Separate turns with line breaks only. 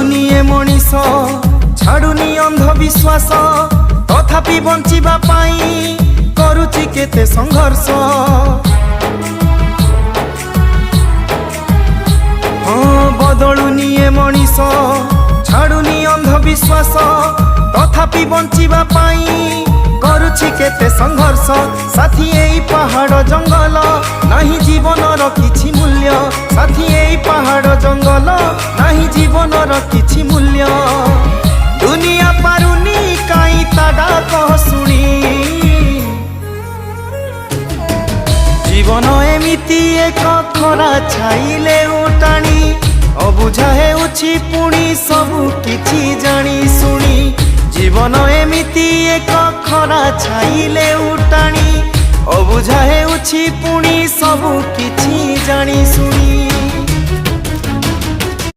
निये मनीष छाड़ुनी अंधविश्वास तथापि बंचिबा पाई करुछि केते संघर्ष। बदलु निये मनीष छाड़ुनी अंधविश्वास तथापि बंचिबा पाई करुछि केते संघर्ष। साथी एई पहाड़ जंगल नाही जीवनर किछि मूल्य, साथी एई पहाड़ जंगल नाही जीवनर किछि मूल्य। दुनिया पारुनी काई ता डाक शुणी जीवन एमिति एक खरा छाइले उटाणी अबुझा हेउछि पुणी सबु किछि जानी शुणी। जीवन एमिति एक खरा छाइले उटाणी अबुझा हेउछि पुणी सबु किछि जानी शुणी।